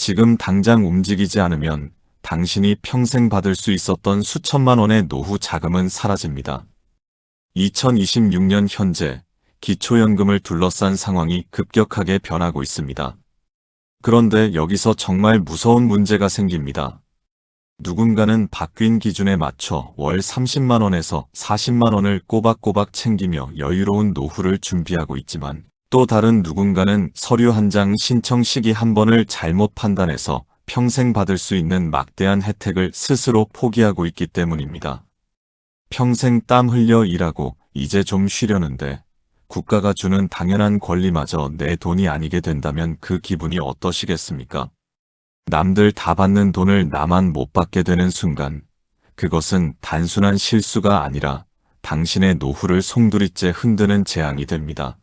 지금 당장 움직이지 않으면 당신이 평생 받을 수 있었던 수천만 원의 노후 자금은 사라집니다. 2026년 현재 기초연금을 둘러싼 상황이 급격하게 변하고 있습니다. 그런데 여기서 정말 무서운 문제가 생깁니다. 누군가는 바뀐 기준에 맞춰 월 30만 원에서 40만 원을 꼬박꼬박 챙기며 여유로운 노후를 준비하고 있지만 또 다른 누군가는 서류 한 장 신청 시기 한 번을 잘못 판단해서 평생 받을 수 있는 막대한 혜택을 스스로 포기하고 있기 때문입니다. 평생 땀 흘려 일하고 이제 좀 쉬려는데 국가가 주는 당연한 권리마저 내 돈이 아니게 된다면 그 기분이 어떠시겠습니까? 남들 다 받는 돈을 나만 못 받게 되는 순간, 그것은 단순한 실수가 아니라 당신의 노후를 송두리째 흔드는 재앙이 됩니다.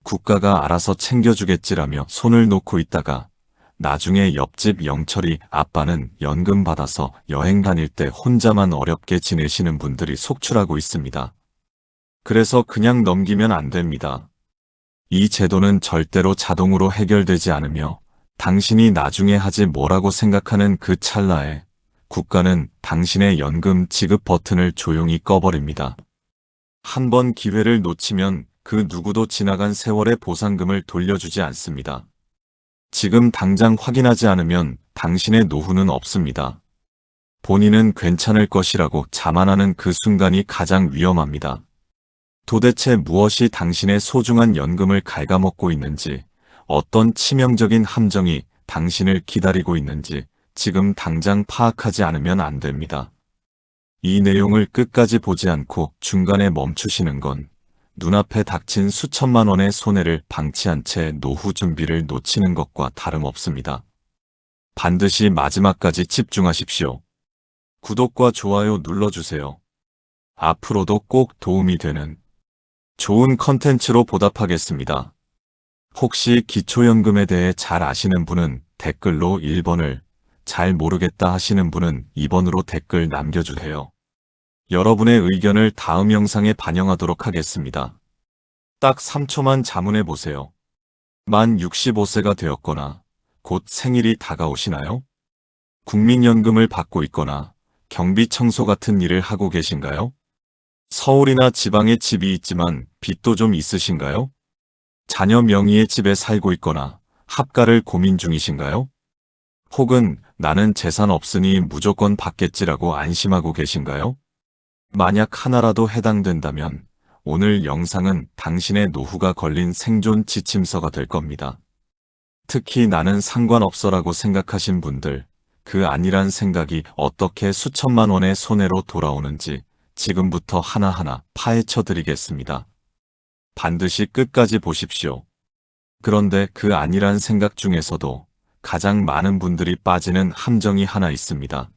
국가가 알아서 챙겨주겠지라며 손을 놓고 있다가 나중에 옆집 영철이 아빠는 연금 받아서 여행 다닐 때 혼자만 어렵게 지내시는 분들이 속출하고 있습니다. 그래서 그냥 넘기면 안 됩니다. 이 제도는 절대로 자동으로 해결되지 않으며 당신이 나중에 하지 뭐라고 생각하는 그 찰나에 국가는 당신의 연금 지급 버튼을 조용히 꺼버립니다. 한 번 기회를 놓치면 그 누구도 지나간 세월의 보상금을 돌려주지 않습니다. 지금 당장 확인하지 않으면 당신의 노후는 없습니다. 본인은 괜찮을 것이라고 자만하는 그 순간이 가장 위험합니다. 도대체 무엇이 당신의 소중한 연금을 갉아먹고 있는지, 어떤 치명적인 함정이 당신을 기다리고 있는지 지금 당장 파악하지 않으면 안 됩니다. 이 내용을 끝까지 보지 않고 중간에 멈추시는 건 눈앞에 닥친 수천만 원의 손해를 방치한 채 노후 준비를 놓치는 것과 다름없습니다. 반드시 마지막까지 집중하십시오. 구독과 좋아요 눌러주세요. 앞으로도 꼭 도움이 되는 좋은 컨텐츠로 보답하겠습니다. 혹시 기초연금에 대해 잘 아시는 분은 댓글로 1번을, 잘 모르겠다 하시는 분은 2번으로 댓글 남겨주세요. 여러분의 의견을 다음 영상에 반영하도록 하겠습니다. 딱 3초만 자문해보세요. 만 65세가 되었거나 곧 생일이 다가오시나요? 국민연금을 받고 있거나 경비청소 같은 일을 하고 계신가요? 서울이나 지방에 집이 있지만 빚도 좀 있으신가요? 자녀 명의의 집에 살고 있거나 합가를 고민 중이신가요? 혹은 나는 재산 없으니 무조건 받겠지라고 안심하고 계신가요? 만약 하나라도 해당된다면 오늘 영상은 당신의 노후가 걸린 생존 지침서가 될 겁니다. 특히 나는 상관없어라고 생각하신 분들, 그 아니란 생각이 어떻게 수천만 원의 손해로 돌아오는지 지금부터 하나하나 파헤쳐 드리겠습니다. 반드시 끝까지 보십시오. 그런데 그 아니란 생각 중에서도 가장 많은 분들이 빠지는 함정이 하나 있습니다.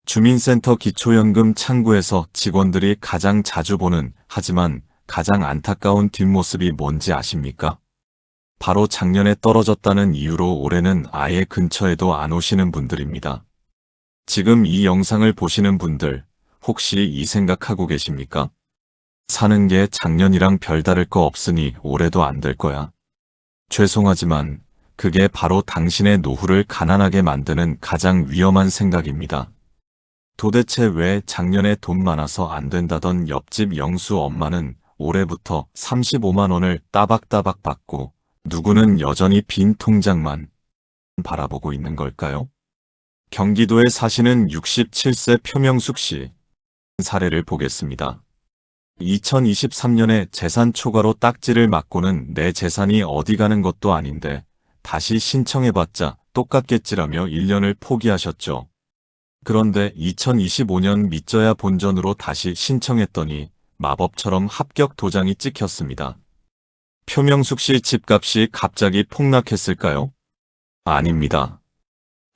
주민센터 기초연금 창구에서 직원들이 가장 자주 보는, 하지만 가장 안타까운 뒷모습이 뭔지 아십니까? 바로 작년에 떨어졌다는 이유로 올해는 아예 근처에도 안 오시는 분들입니다. 지금 이 영상을 보시는 분들, 혹시 이 생각하고 계십니까? 사는 게 작년이랑 별다를 거 없으니 올해도 안 될 거야. 죄송하지만 그게 바로 당신의 노후를 가난하게 만드는 가장 위험한 생각입니다. 도대체 왜 작년에 돈 많아서 안 된다던 옆집 영수 엄마는 올해부터 35만 원을 따박따박 받고 누구는 여전히 빈 통장만 바라보고 있는 걸까요? 경기도에 사시는 67세 표명숙 씨 사례를 보겠습니다. 2023년에 재산 초과로 딱지를 맞고는 내 재산이 어디 가는 것도 아닌데 다시 신청해봤자 똑같겠지라며 1년을 포기하셨죠. 그런데 2025년 믿져야 본전으로 다시 신청했더니 마법처럼 합격 도장이 찍혔습니다. 표명숙 씨 집값이 갑자기 폭락했을까요? 아닙니다.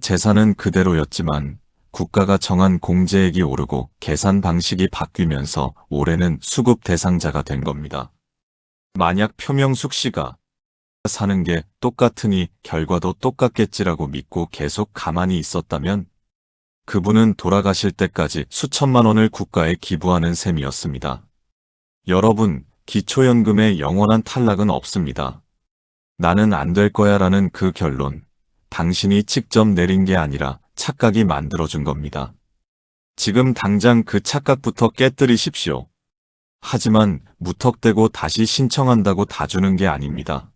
재산은 그대로였지만 국가가 정한 공제액이 오르고 계산 방식이 바뀌면서 올해는 수급 대상자가 된 겁니다. 만약 표명숙 씨가 사는 게 똑같으니 결과도 똑같겠지라고 믿고 계속 가만히 있었다면 그분은 돌아가실 때까지 수천만 원을 국가에 기부하는 셈이었습니다. 여러분, 기초연금의 영원한 탈락은 없습니다. 나는 안 될 거야 라는 그 결론, 당신이 직접 내린 게 아니라 착각이 만들어준 겁니다. 지금 당장 그 착각부터 깨뜨리십시오. 하지만 무턱대고 다시 신청한다고 다 주는 게 아닙니다.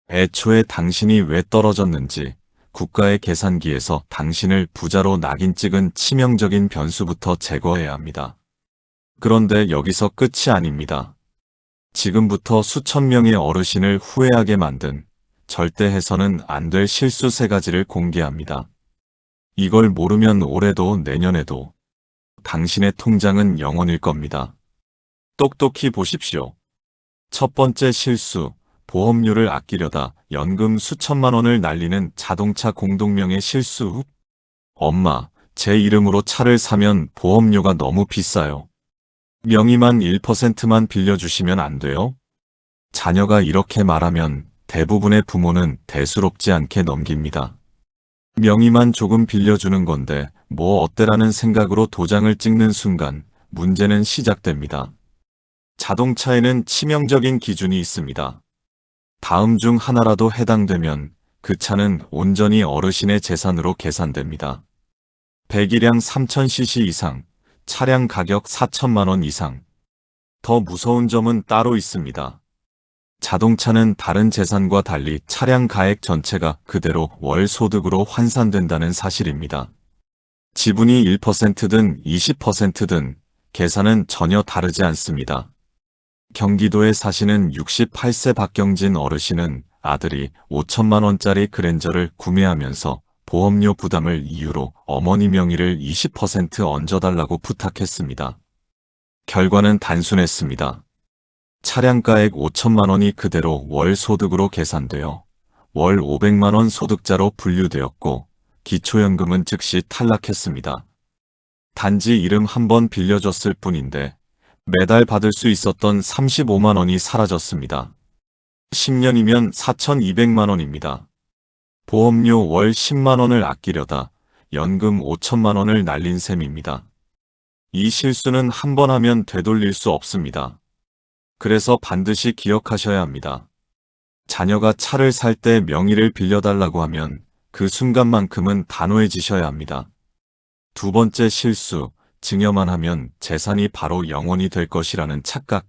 애초에 당신이 왜 떨어졌는지 국가의 계산기에서 당신을 부자로 낙인 찍은 치명적인 변수부터 제거해야 합니다. 그런데 여기서 끝이 아닙니다. 지금부터 수천 명의 어르신을 후회하게 만든 절대 해서는 안 될 실수 3가지를 공개합니다. 이걸 모르면 올해도 내년에도 당신의 통장은 0원일 겁니다. 똑똑히 보십시오. 첫 번째 실수, 보험료를 아끼려다 연금 수천만 원을 날리는 자동차 공동명의 실수. 엄마, 제 이름으로 차를 사면 보험료가 너무 비싸요. 명의만 1%만 빌려주시면 안 돼요? 자녀가 이렇게 말하면 대부분의 부모는 대수롭지 않게 넘깁니다. 명의만 조금 빌려주는 건데 뭐 어때라는 생각으로 도장을 찍는 순간 문제는 시작됩니다. 자동차에는 치명적인 기준이 있습니다. 다음 중 하나라도 해당되면 그 차는 온전히 어르신의 재산으로 계산됩니다. 배기량 3000cc 이상, 차량 가격 4천만 원 이상. 더 무서운 점은 따로 있습니다. 자동차는 다른 재산과 달리 차량 가액 전체가 그대로 월 소득으로 환산된다는 사실입니다. 지분이 1%든 20%든 계산은 전혀 다르지 않습니다. 경기도에 사시는 68세 박경진 어르신은 아들이 5천만 원짜리 그랜저를 구매하면서 보험료 부담을 이유로 어머니 명의를 20% 얹어달라고 부탁했습니다. 결과는 단순했습니다. 차량가액 5천만 원이 그대로 월 소득으로 계산되어 월 500만 원 소득자로 분류되었고 기초연금은 즉시 탈락했습니다. 단지 이름 한번 빌려줬을 뿐인데 매달 받을 수 있었던 35만 원이 사라졌습니다. 10년이면 4,200만 원입니다. 보험료 월 10만 원을 아끼려다 연금 5천만 원을 날린 셈입니다. 이 실수는 한 번 하면 되돌릴 수 없습니다. 그래서 반드시 기억하셔야 합니다. 자녀가 차를 살 때 명의를 빌려달라고 하면 그 순간만큼은 단호해지셔야 합니다. 두 번째 실수, 증여만 하면 재산이 바로 0원이 될 것이라는 착각.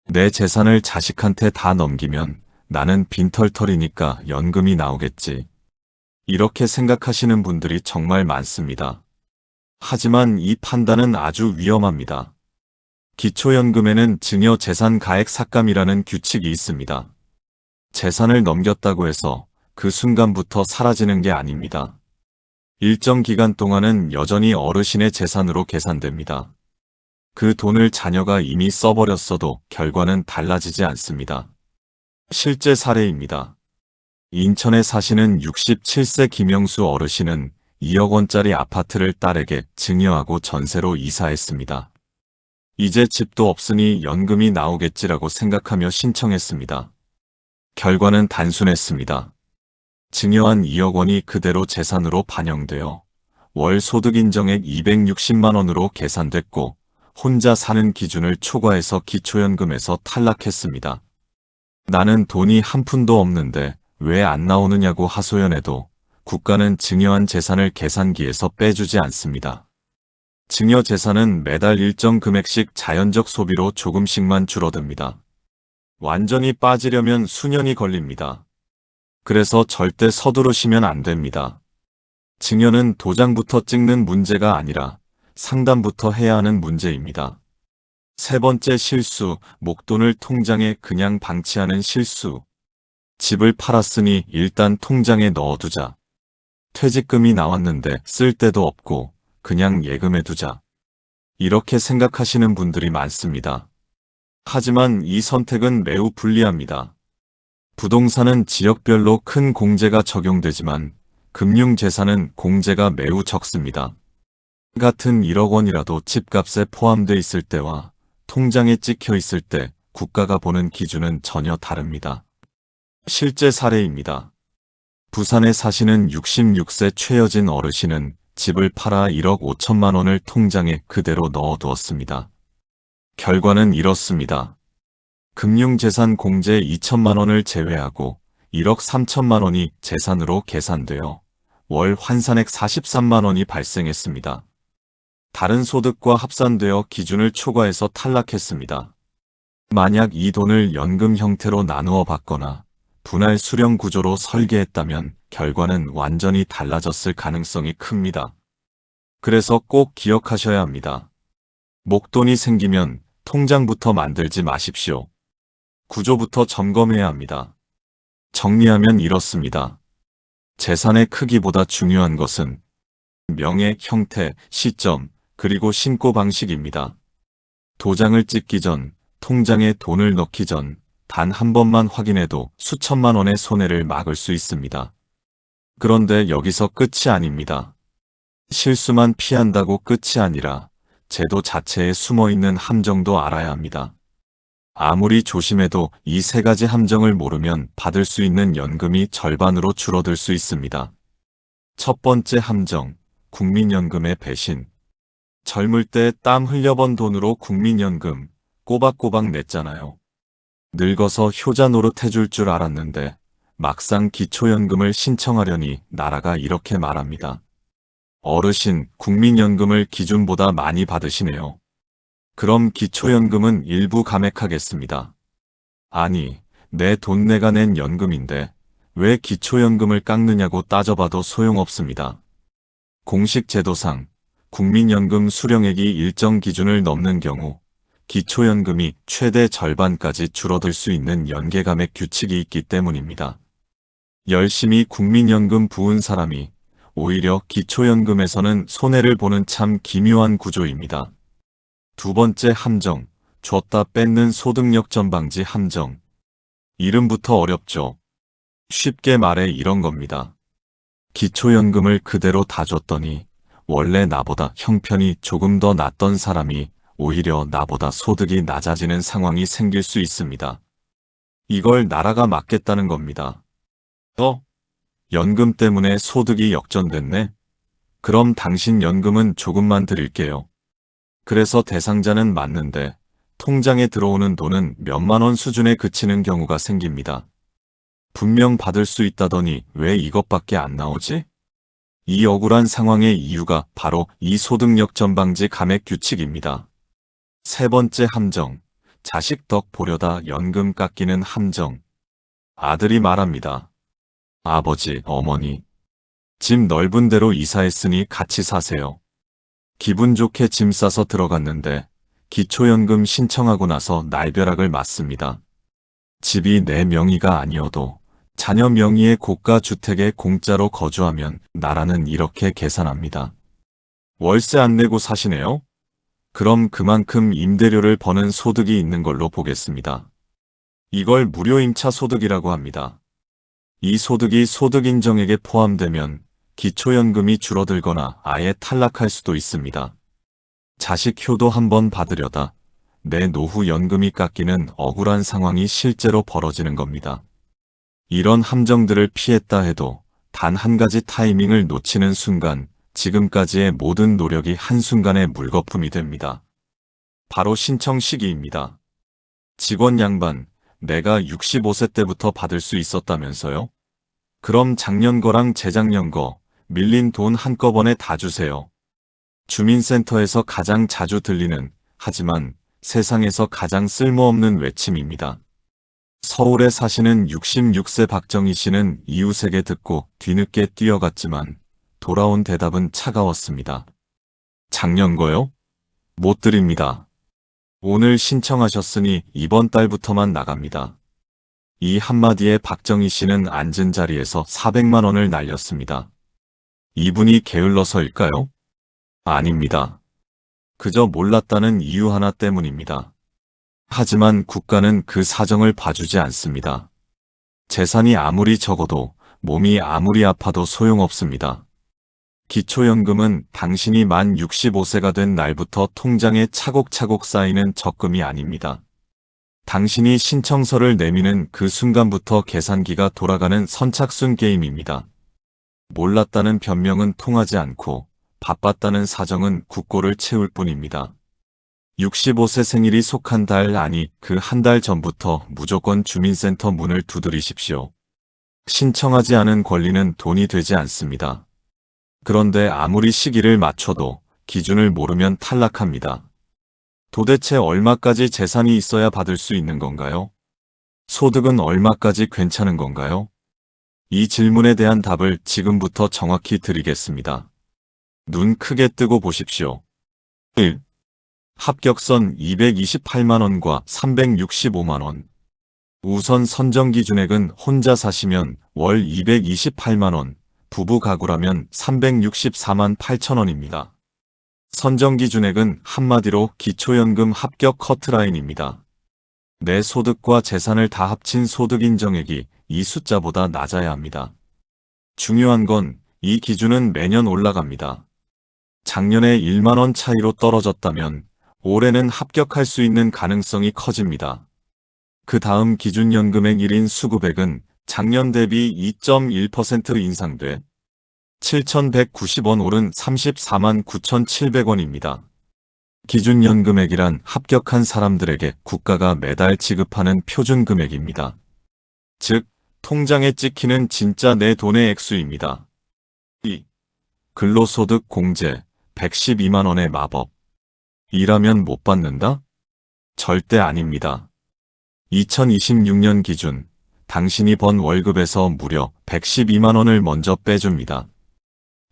내 재산을 자식한테 다 넘기면 나는 빈털터리니까 연금이 나오겠지. 이렇게 생각하시는 분들이 정말 많습니다. 하지만 이 판단은 아주 위험합니다. 기초연금에는 증여 재산 가액 삭감이라는 규칙이 있습니다. 재산을 넘겼다고 해서 그 순간부터 사라지는 게 아닙니다. 일정 기간 동안은 여전히 어르신의 재산으로 계산됩니다. 그 돈을 자녀가 이미 써버렸어도 결과는 달라지지 않습니다. 실제 사례입니다. 인천에 사시는 67세 김영수 어르신은 2억 원짜리 아파트를 딸에게 증여하고 전세로 이사했습니다. 이제 집도 없으니 연금이 나오겠지라고 생각하며 신청했습니다. 결과는 단순했습니다. 증여한 2억 원이 그대로 재산으로 반영되어 월 소득 인정액 260만 원으로 계산됐고 혼자 사는 기준을 초과해서 기초연금에서 탈락했습니다. 나는 돈이 한 푼도 없는데 왜 안 나오느냐고 하소연해도 국가는 증여한 재산을 계산기에서 빼주지 않습니다. 증여 재산은 매달 일정 금액씩 자연적 소비로 조금씩만 줄어듭니다. 완전히 빠지려면 수년이 걸립니다. 그래서 절대 서두르시면 안 됩니다. 증여는 도장부터 찍는 문제가 아니라 상담부터 해야 하는 문제입니다. 세 번째 실수, 목돈을 통장에 그냥 방치하는 실수. 집을 팔았으니 일단 통장에 넣어두자. 퇴직금이 나왔는데 쓸 데도 없고 그냥 예금해두자. 이렇게 생각하시는 분들이 많습니다. 하지만 이 선택은 매우 불리합니다. 부동산은 지역별로 큰 공제가 적용되지만 금융재산은 공제가 매우 적습니다. 같은 1억 원이라도 집값에 포함돼 있을 때와 통장에 찍혀 있을 때 국가가 보는 기준은 전혀 다릅니다. 실제 사례입니다. 부산에 사시는 66세 최여진 어르신은 집을 팔아 1억 5천만 원을 통장에 그대로 넣어두었습니다. 결과는 이렇습니다. 금융재산 공제 2천만 원을 제외하고 1억 3천만 원이 재산으로 계산되어 월 환산액 43만 원이 발생했습니다. 다른 소득과 합산되어 기준을 초과해서 탈락했습니다. 만약 이 돈을 연금 형태로 나누어 받거나 분할 수령 구조로 설계했다면 결과는 완전히 달라졌을 가능성이 큽니다. 그래서 꼭 기억하셔야 합니다. 목돈이 생기면 통장부터 만들지 마십시오. 구조부터 점검해야 합니다. 정리하면 이렇습니다. 재산의 크기보다 중요한 것은 명의 형태, 시점, 그리고 신고 방식입니다. 도장을 찍기 전, 통장에 돈을 넣기 전, 단 한 번만 확인해도 수천만 원의 손해를 막을 수 있습니다. 그런데 여기서 끝이 아닙니다. 실수만 피한다고 끝이 아니라 제도 자체에 숨어있는 함정도 알아야 합니다. 아무리 조심해도 이 세 가지 함정을 모르면 받을 수 있는 연금이 절반으로 줄어들 수 있습니다. 첫 번째 함정, 국민연금의 배신. 젊을 때 땀 흘려번 돈으로 국민연금 꼬박꼬박 냈잖아요. 늙어서 효자 노릇 해줄 줄 알았는데 막상 기초연금을 신청하려니 나라가 이렇게 말합니다. 어르신, 국민연금을 기준보다 많이 받으시네요. 그럼 기초연금은 일부 감액하겠습니다. 아니, 내 돈 내가 낸 연금인데 왜 기초연금을 깎느냐고 따져봐도 소용없습니다. 공식 제도상 국민연금 수령액이 일정 기준을 넘는 경우 기초연금이 최대 절반까지 줄어들 수 있는 연계감액 규칙이 있기 때문입니다. 열심히 국민연금 부은 사람이 오히려 기초연금에서는 손해를 보는 참 기묘한 구조입니다. 두 번째 함정, 줬다 뺏는 소득역전 방지 함정. 이름부터 어렵죠. 쉽게 말해 이런 겁니다. 기초연금을 그대로 다 줬더니 원래 나보다 형편이 조금 더 낫던 사람이 오히려 나보다 소득이 낮아지는 상황이 생길 수 있습니다. 이걸 나라가 막겠다는 겁니다. 연금 때문에 소득이 역전됐네? 그럼 당신 연금은 조금만 드릴게요. 그래서 대상자는 맞는데 통장에 들어오는 돈은 몇만 원 수준에 그치는 경우가 생깁니다. 분명 받을 수 있다더니 왜 이것밖에 안 나오지? 이 억울한 상황의 이유가 바로 이 소득역전 방지 감액 규칙입니다. 세 번째 함정, 자식 덕 보려다 연금 깎이는 함정. 아들이 말합니다. 아버지, 어머니, 집 넓은 데로 이사했으니 같이 사세요. 기분 좋게 짐 싸서 들어갔는데 기초연금 신청하고 나서 날벼락을 맞습니다. 집이 내 명의가 아니어도 자녀 명의의 고가 주택에 공짜로 거주하면 나라는 이렇게 계산합니다. 월세 안 내고 사시네요? 그럼 그만큼 임대료를 버는 소득이 있는 걸로 보겠습니다. 이걸 무료임차 소득이라고 합니다. 이 소득이 소득인정액에 포함되면 기초연금이 줄어들거나 아예 탈락할 수도 있습니다. 자식 효도 한번 받으려다 내 노후 연금이 깎이는 억울한 상황이 실제로 벌어지는 겁니다. 이런 함정들을 피했다 해도 단 한 가지 타이밍을 놓치는 순간 지금까지의 모든 노력이 한순간에 물거품이 됩니다. 바로 신청 시기입니다. 직원 양반, 내가 65세 때부터 받을 수 있었다면서요? 그럼 작년 거랑 재작년 거, 밀린 돈 한꺼번에 다 주세요. 주민센터에서 가장 자주 들리는, 하지만 세상에서 가장 쓸모없는 외침입니다. 서울에 사시는 66세 박정희 씨는 이웃에게 듣고 뒤늦게 뛰어갔지만 돌아온 대답은 차가웠습니다. 작년 거요? 못 드립니다. 오늘 신청하셨으니 이번 달부터만 나갑니다. 이 한마디에 박정희 씨는 앉은 자리에서 400만 원을 날렸습니다. 이분이 게을러서일까요? 아닙니다. 그저 몰랐다는 이유 하나 때문입니다. 하지만 국가는 그 사정을 봐주지 않습니다. 재산이 아무리 적어도 몸이 아무리 아파도 소용없습니다. 기초연금은 당신이 만 65세가 된 날부터 통장에 차곡차곡 쌓이는 적금이 아닙니다. 당신이 신청서를 내미는 그 순간부터 계산기가 돌아가는 선착순 게임입니다. 몰랐다는 변명은 통하지 않고 바빴다는 사정은 국고를 채울 뿐입니다. 65세 생일이 속한 달 아니 그 한 달 전부터 무조건 주민센터 문을 두드리십시오. 신청하지 않은 권리는 돈이 되지 않습니다. 그런데 아무리 시기를 맞춰도 기준을 모르면 탈락합니다. 도대체 얼마까지 재산이 있어야 받을 수 있는 건가요? 소득은 얼마까지 괜찮은 건가요? 이 질문에 대한 답을 지금부터 정확히 드리겠습니다. 눈 크게 뜨고 보십시오. 1. 합격선 228만원과 365만원. 우선 선정 기준액은 혼자 사시면 월 228만원, 부부 가구라면 364만 8천원입니다. 선정 기준액은 한마디로 기초연금 합격 커트라인입니다. 내 소득과 재산을 다 합친 소득 인정액이 이 숫자보다 낮아야 합니다. 중요한 건 이 기준은 매년 올라갑니다. 작년에 1만원 차이로 떨어졌다면 올해는 합격할 수 있는 가능성이 커집니다. 그 다음 기준연금액 1인 수급액은 작년 대비 2.1% 인상돼 7,190원 오른 34만 9,700원입니다. 기준연금액이란 합격한 사람들에게 국가가 매달 지급하는 표준금액입니다. 즉, 통장에 찍히는 진짜 내 돈의 액수입니다. 2. 근로소득 공제 112만원의 마법. 일하면 못 받는다? 절대 아닙니다. 2026년 기준, 당신이 번 월급에서 무려 112만원을 먼저 빼줍니다.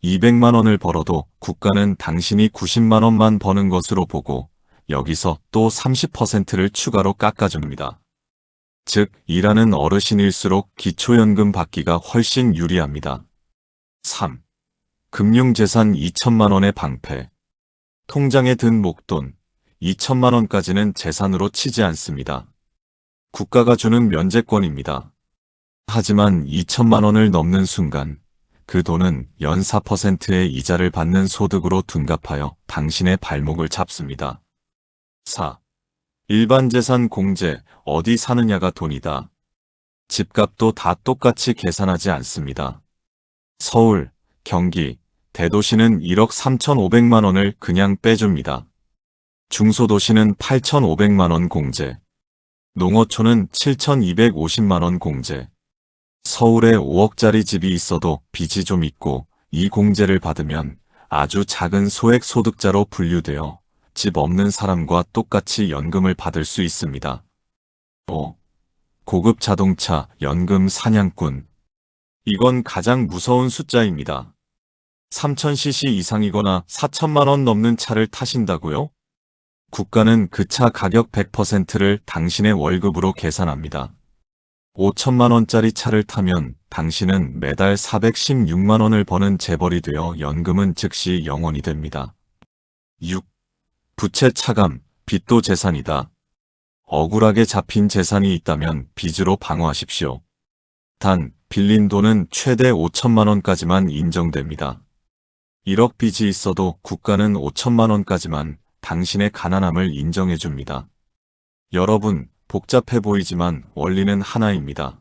200만원을 벌어도 국가는 당신이 90만원만 버는 것으로 보고 여기서 또 30%를 추가로 깎아줍니다. 즉, 일하는 어르신일수록 기초연금 받기가 훨씬 유리합니다. 3. 금융재산 2천만원의 방패. 통장에 든 목돈 2천만원까지는 재산으로 치지 않습니다. 국가가 주는 면제권입니다. 하지만 2천만원을 넘는 순간 그 돈은 연 4%의 이자를 받는 소득으로 둔갑하여 당신의 발목을 잡습니다. 4. 일반 재산 공제, 어디 사느냐가 돈이다. 집값도 다 똑같이 계산하지 않습니다. 서울, 경기, 대도시는 1억 3,500만 원을 그냥 빼줍니다. 중소도시는 8,500만 원 공제. 농어촌은 7,250만 원 공제. 서울에 5억짜리 집이 있어도 빚이 좀 있고 이 공제를 받으면 아주 작은 소액 소득자로 분류되어 집 없는 사람과 똑같이 연금을 받을 수 있습니다. 5. 고급 자동차, 연금 사냥꾼. 이건 가장 무서운 숫자입니다. 3000cc 이상이거나 4천만 원 넘는 차를 타신다고요? 국가는 그 차 가격 100%를 당신의 월급으로 계산합니다. 5천만 원짜리 차를 타면 당신은 매달 416만 원을 버는 재벌이 되어 연금은 즉시 영원이 됩니다. 6. 부채 차감, 빚도 재산이다. 억울하게 잡힌 재산이 있다면 빚으로 방어하십시오. 단, 빌린 돈은 최대 5천만 원까지만 인정됩니다. 1억 빚이 있어도 국가는 5천만 원까지만 당신의 가난함을 인정해줍니다. 여러분, 복잡해 보이지만 원리는 하나입니다.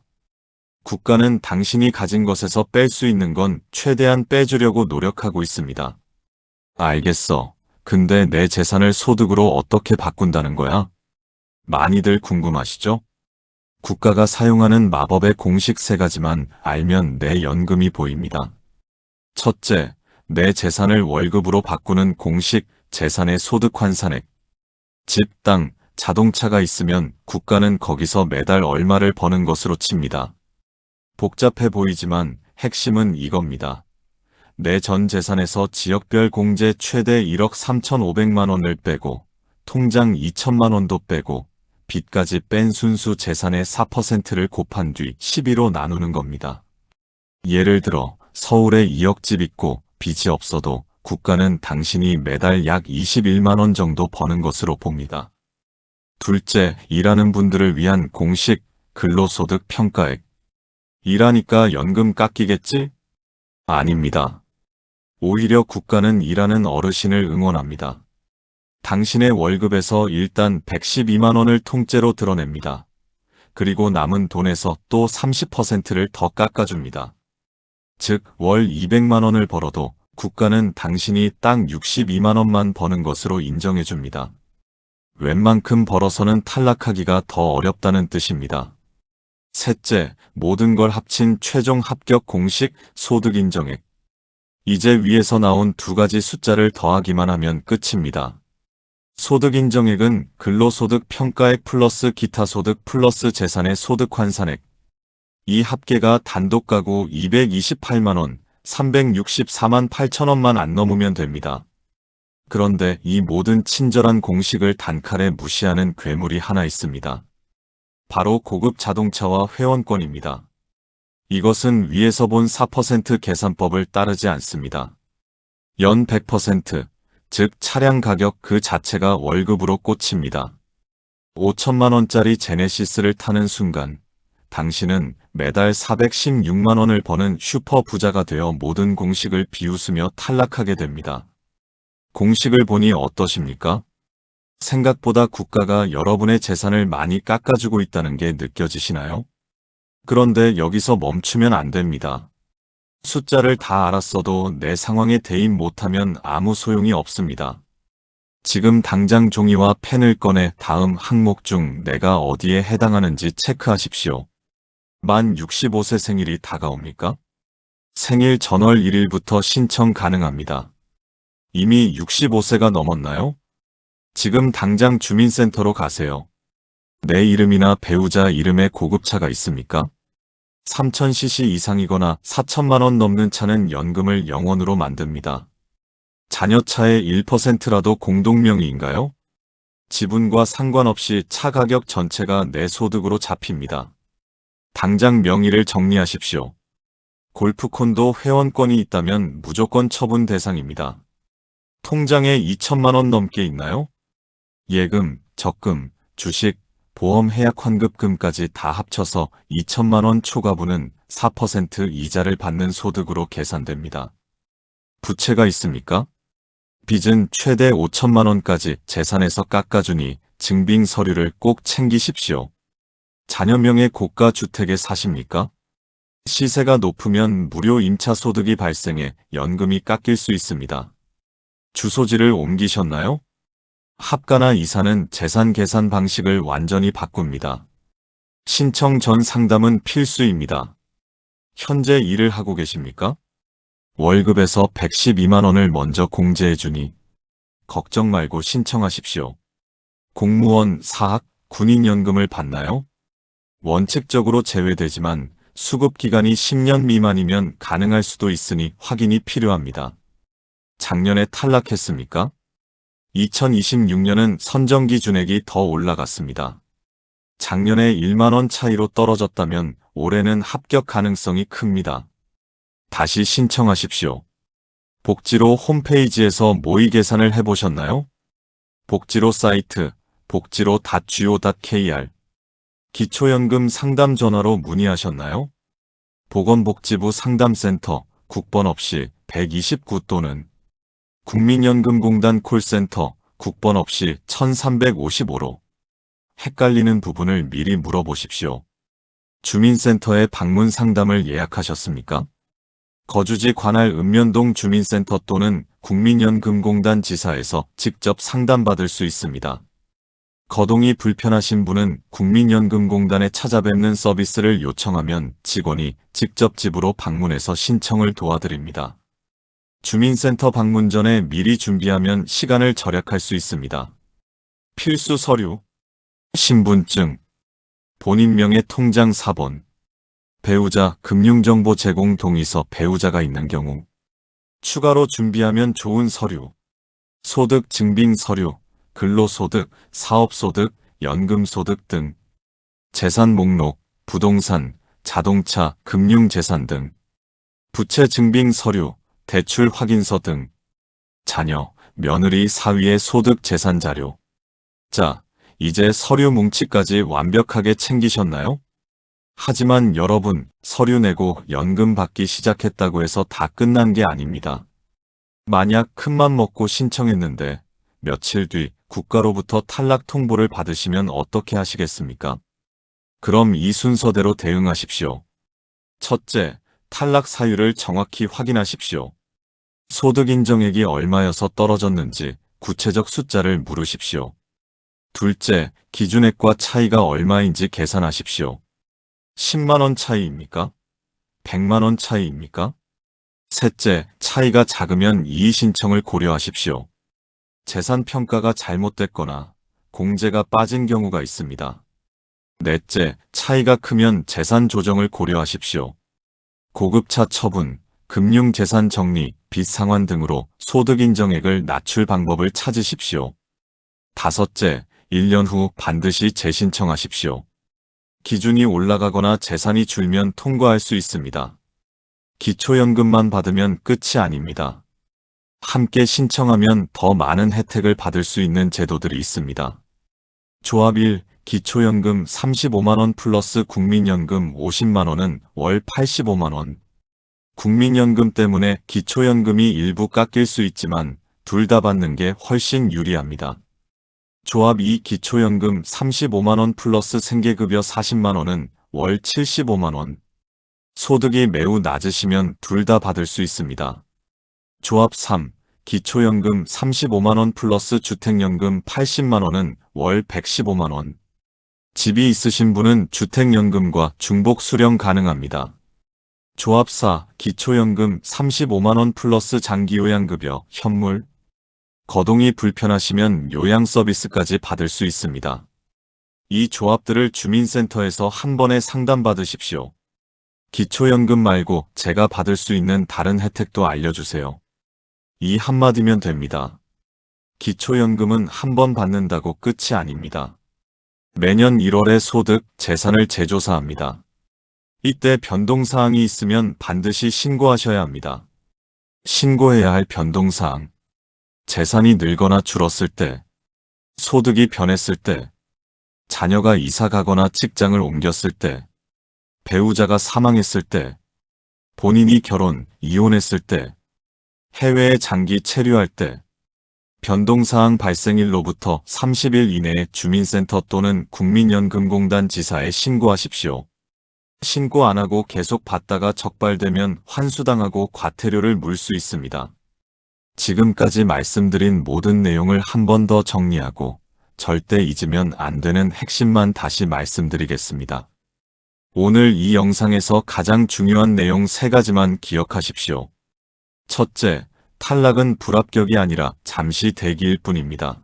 국가는 당신이 가진 것에서 뺄 수 있는 건 최대한 빼주려고 노력하고 있습니다. 알겠어. 근데 내 재산을 소득으로 어떻게 바꾼다는 거야? 많이들 궁금하시죠? 국가가 사용하는 마법의 공식 3가지만 알면 내 연금이 보입니다. 첫째, 내 재산을 월급으로 바꾸는 공식, 재산의 소득 환산액. 집, 땅, 자동차가 있으면 국가는 거기서 매달 얼마를 버는 것으로 칩니다. 복잡해 보이지만 핵심은 이겁니다. 내 전 재산에서 지역별 공제 최대 1억 3,500만 원을 빼고 통장 2천만 원도 빼고 빚까지 뺀 순수 재산의 4%를 곱한 뒤 12로 나누는 겁니다. 예를 들어 서울에 2억 집 있고 빚이 없어도 국가는 당신이 매달 약 21만 원 정도 버는 것으로 봅니다. 둘째, 일하는 분들을 위한 공식, 근로소득 평가액. 일하니까 연금 깎이겠지? 아닙니다. 오히려 국가는 일하는 어르신을 응원합니다. 당신의 월급에서 일단 112만 원을 통째로 드러냅니다. 그리고 남은 돈에서 또 30%를 더 깎아줍니다. 즉, 월 200만 원을 벌어도 국가는 당신이 딱 62만 원만 버는 것으로 인정해줍니다. 웬만큼 벌어서는 탈락하기가 더 어렵다는 뜻입니다. 셋째, 모든 걸 합친 최종 합격 공식 소득 인정액. 이제 위에서 나온 두 가지 숫자를 더하기만 하면 끝입니다. 소득 인정액은 근로소득 평가액 플러스 기타 소득 플러스 재산의 소득 환산액. 이 합계가 단독 가구 228만원, 364만 8천원만 안 넘으면 됩니다. 그런데 이 모든 친절한 공식을 단칼에 무시하는 괴물이 하나 있습니다. 바로 고급 자동차와 회원권입니다. 이것은 위에서 본 4% 계산법을 따르지 않습니다. 연 100%, 즉 차량 가격 그 자체가 월급으로 꽂힙니다. 5천만 원짜리 제네시스를 타는 순간 당신은 매달 416만 원을 버는 슈퍼 부자가 되어 모든 공식을 비웃으며 탈락하게 됩니다. 공식을 보니 어떠십니까? 생각보다 국가가 여러분의 재산을 많이 깎아주고 있다는 게 느껴지시나요? 그런데 여기서 멈추면 안 됩니다. 숫자를 다 알았어도 내 상황에 대입 못하면 아무 소용이 없습니다. 지금 당장 종이와 펜을 꺼내 다음 항목 중 내가 어디에 해당하는지 체크하십시오. 만 65세 생일이 다가옵니까? 생일 전월 1일부터 신청 가능합니다. 이미 65세가 넘었나요? 지금 당장 주민센터로 가세요. 내 이름이나 배우자 이름에 고급차가 있습니까? 3000cc 이상이거나 4천만 원 넘는 차는 연금을 0원으로 만듭니다. 자녀차의 1%라도 공동명의인가요? 지분과 상관없이 차 가격 전체가 내 소득으로 잡힙니다. 당장 명의를 정리하십시오. 골프콘도 회원권이 있다면 무조건 처분 대상입니다. 통장에 2천만 원 넘게 있나요? 예금, 적금, 주식, 보험 해약 환급금까지 다 합쳐서 2천만 원 초과분은 4% 이자를 받는 소득으로 계산됩니다. 부채가 있습니까? 빚은 최대 5천만 원까지 재산에서 깎아주니 증빙 서류를 꼭 챙기십시오. 자녀명의 고가 주택에 사십니까? 시세가 높으면 무료 임차 소득이 발생해 연금이 깎일 수 있습니다. 주소지를 옮기셨나요? 합가나 이사는 재산 계산 방식을 완전히 바꿉니다. 신청 전 상담은 필수입니다. 현재 일을 하고 계십니까? 월급에서 112만 원을 먼저 공제해주니 걱정 말고 신청하십시오. 공무원, 사학, 군인연금을 받나요? 원칙적으로 제외되지만 수급기간이 10년 미만이면 가능할 수도 있으니 확인이 필요합니다. 작년에 탈락했습니까? 2026년은 선정기 준액이 더 올라갔습니다. 작년에 1만 원 차이로 떨어졌다면 올해는 합격 가능성이 큽니다. 다시 신청하십시오. 복지로 홈페이지에서 모의 계산을 해보셨나요? 복지로 사이트 복지로.go.kr 기초연금 상담 전화로 문의하셨나요? 보건복지부 상담센터 국번 없이 129 또는 국민연금공단 콜센터 국번 없이 1355로 헷갈리는 부분을 미리 물어보십시오. 주민센터에 방문 상담을 예약하셨습니까? 거주지 관할 읍면동 주민센터 또는 국민연금공단 지사에서 직접 상담받을 수 있습니다. 거동이 불편하신 분은 국민연금공단에 찾아뵙는 서비스를 요청하면 직원이 직접 집으로 방문해서 신청을 도와드립니다. 주민센터 방문 전에 미리 준비하면 시간을 절약할 수 있습니다. 필수 서류, 신분증, 본인 명의 통장 사본, 배우자 금융정보 제공 동의서 배우자가 있는 경우, 추가로 준비하면 좋은 서류, 소득 증빙 서류, 근로소득, 사업소득, 연금소득 등, 재산 목록, 부동산, 자동차, 금융재산 등, 부채 증빙 서류, 대출 확인서 등, 자녀, 며느리 사위의 소득 재산 자료. 자, 이제 서류 뭉치까지 완벽하게 챙기셨나요? 하지만 여러분, 서류 내고 연금 받기 시작했다고 해서 다 끝난 게 아닙니다. 만약 큰맘 먹고 신청했는데 며칠 뒤 국가로부터 탈락 통보를 받으시면 어떻게 하시겠습니까? 그럼 이 순서대로 대응하십시오. 첫째, 탈락 사유를 정확히 확인하십시오. 소득 인정액이 얼마여서 떨어졌는지 구체적 숫자를 물으십시오. 둘째, 기준액과 차이가 얼마인지 계산하십시오. 10만원 차이입니까? 100만원 차이입니까? 셋째, 차이가 작으면 이의 신청을 고려하십시오. 재산 평가가 잘못됐거나 공제가 빠진 경우가 있습니다. 넷째, 차이가 크면 재산 조정을 고려하십시오. 고급차 처분, 금융재산 정리, 빚 상환 등으로 소득 인정액을 낮출 방법을 찾으십시오. 다섯째, 1년 후 반드시 재신청하십시오. 기준이 올라가거나 재산이 줄면 통과할 수 있습니다. 기초연금만 받으면 끝이 아닙니다. 함께 신청하면 더 많은 혜택을 받을 수 있는 제도들이 있습니다. 조합 1, 기초연금 35만원 플러스 국민연금 50만원은 월 85만원. 국민연금 때문에 기초연금이 일부 깎일 수 있지만 둘 다 받는 게 훨씬 유리합니다. 조합 2, 기초연금 35만원 플러스 생계급여 40만원은 월 75만원. 소득이 매우 낮으시면 둘 다 받을 수 있습니다. 조합 3, 기초연금 35만원 플러스 주택연금 80만원은 월 115만원. 집이 있으신 분은 주택연금과 중복 수령 가능합니다. 조합 4, 기초연금 35만원 플러스 장기요양급여, 현물. 거동이 불편하시면 요양 서비스까지 받을 수 있습니다. 이 조합들을 주민센터에서 한 번에 상담받으십시오. 기초연금 말고 제가 받을 수 있는 다른 혜택도 알려주세요. 이 한마디면 됩니다. 기초연금은 한 번 받는다고 끝이 아닙니다. 매년 1월에 소득, 재산을 재조사합니다. 이때 변동사항이 있으면 반드시 신고하셔야 합니다. 신고해야 할 변동사항. 재산이 늘거나 줄었을 때, 소득이 변했을 때, 자녀가 이사 가거나 직장을 옮겼을 때, 배우자가 사망했을 때, 본인이 결혼, 이혼했을 때, 해외에 장기 체류할 때, 변동사항 발생일로부터 30일 이내에 주민센터 또는 국민연금공단 지사에 신고하십시오. 신고 안 하고 계속 받다가 적발되면 환수당하고 과태료를 물 수 있습니다. 지금까지 말씀드린 모든 내용을 한 번 더 정리하고 절대 잊으면 안 되는 핵심만 다시 말씀드리겠습니다. 오늘 이 영상에서 가장 중요한 내용 3가지만 기억하십시오. 첫째, 탈락은 불합격이 아니라 잠시 대기일 뿐입니다.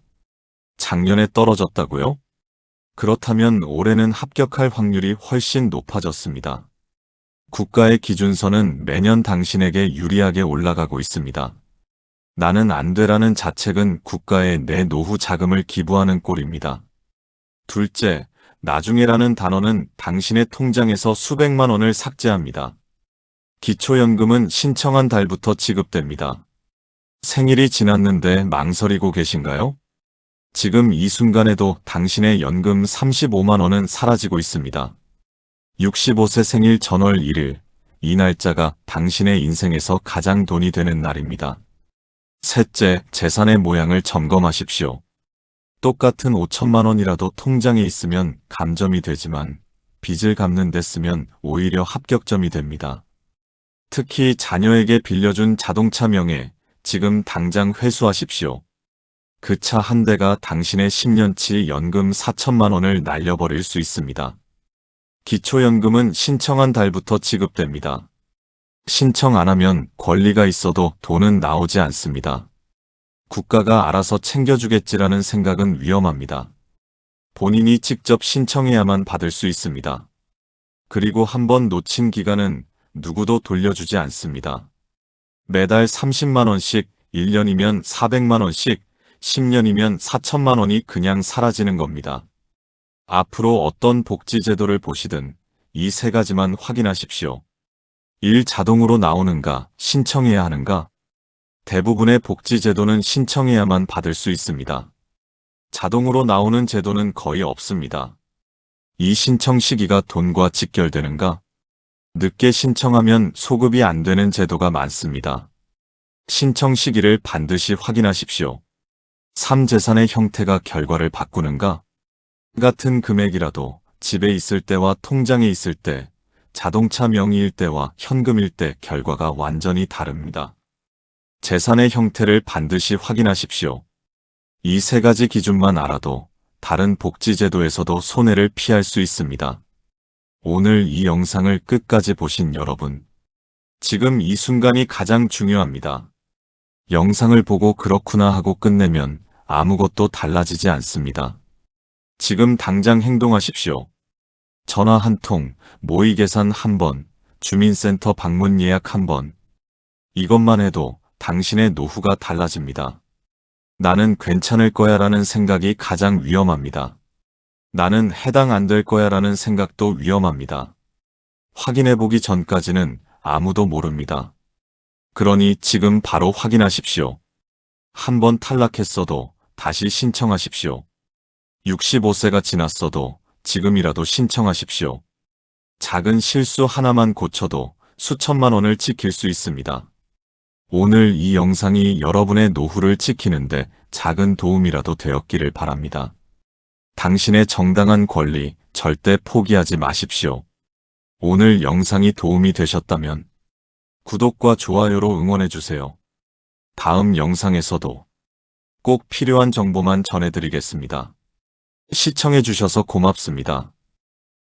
작년에 떨어졌다고요? 그렇다면 올해는 합격할 확률이 훨씬 높아졌습니다. 국가의 기준선은 매년 당신에게 유리하게 올라가고 있습니다. 나는 안 돼라는 자책은 국가에 내 노후 자금을 기부하는 꼴입니다. 둘째, 나중에라는 단어는 당신의 통장에서 수백만 원을 삭제합니다. 기초연금은 신청한 달부터 지급됩니다. 생일이 지났는데 망설이고 계신가요? 지금 이 순간에도 당신의 연금 35만 원은 사라지고 있습니다. 65세 생일 전월 1일, 이 날짜가 당신의 인생에서 가장 돈이 되는 날입니다. 셋째, 재산의 모양을 점검하십시오. 똑같은 5천만 원이라도 통장에 있으면 감점이 되지만 빚을 갚는 데 쓰면 오히려 합격점이 됩니다. 특히 자녀에게 빌려준 자동차 명의, 지금 당장 회수하십시오. 그 차 한 대가 당신의 10년치 연금 4천만 원을 날려버릴 수 있습니다. 기초연금은 신청한 달부터 지급됩니다. 신청 안 하면 권리가 있어도 돈은 나오지 않습니다. 국가가 알아서 챙겨주겠지라는 생각은 위험합니다. 본인이 직접 신청해야만 받을 수 있습니다. 그리고 한번 놓친 기간은 누구도 돌려주지 않습니다. 매달 30만 원씩, 1년이면 400만 원씩, 10년이면 4천만 원이 그냥 사라지는 겁니다. 앞으로 어떤 복지제도를 보시든 이 3가지만 확인하십시오. 1. 자동으로 나오는가, 신청해야 하는가? 대부분의 복지제도는 신청해야만 받을 수 있습니다. 자동으로 나오는 제도는 거의 없습니다. 이 신청 시기가 돈과 직결되는가? 늦게 신청하면 소급이 안 되는 제도가 많습니다. 신청 시기를 반드시 확인하십시오. 3. 재산의 형태가 결과를 바꾸는가? 같은 금액이라도 집에 있을 때와 통장에 있을 때, 자동차 명의일 때와 현금일 때 결과가 완전히 다릅니다. 재산의 형태를 반드시 확인하십시오. 이 3가지 기준만 알아도 다른 복지제도에서도 손해를 피할 수 있습니다. 오늘 이 영상을 끝까지 보신 여러분, 지금 이 순간이 가장 중요합니다. 영상을 보고 그렇구나 하고 끝내면 아무것도 달라지지 않습니다. 지금 당장 행동하십시오. 전화 한 통, 모의 계산 한 번, 주민센터 방문 예약 한 번. 이것만 해도 당신의 노후가 달라집니다. 나는 괜찮을 거야 라는 생각이 가장 위험합니다. 나는 해당 안 될 거야 라는 생각도 위험합니다. 확인해보기 전까지는 아무도 모릅니다. 그러니 지금 바로 확인하십시오. 한 번 탈락했어도 다시 신청하십시오. 65세가 지났어도 지금이라도 신청하십시오. 작은 실수 하나만 고쳐도 수천만 원을 지킬 수 있습니다. 오늘 이 영상이 여러분의 노후를 지키는데 작은 도움이라도 되었기를 바랍니다. 당신의 정당한 권리 절대 포기하지 마십시오. 오늘 영상이 도움이 되셨다면 구독과 좋아요로 응원해주세요. 다음 영상에서도 꼭 필요한 정보만 전해드리겠습니다. 시청해주셔서 고맙습니다.